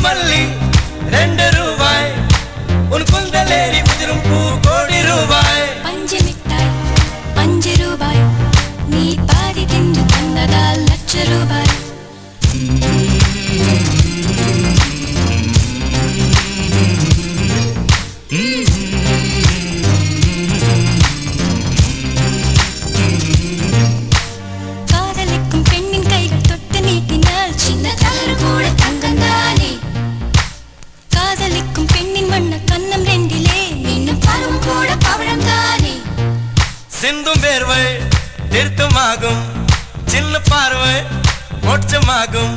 மல்லி 2 ரூபாய் உன் குந்தலேறி உதிரும் பூ கோடி ரூபாய் பஞ்சு மிட்டாய் 5 ரூபாய் நீ பாதி தின்று தந்ததால் லட்ச ரூபாய் காதலிக்கும் பெண்ணின் கைகள் தொட்டு நீட்டினால் சின்ன தளறு கூட தங்கந்தானே காதலிக்கும் பெண்ணின் வண்ண கண்ணம் 2 மீண்டும் பருவம் கூட பவழம் தானே சிந்தும் வேர்வை தீர்த்தமாகும் சின்ன பார்வை மோட்சமாகும்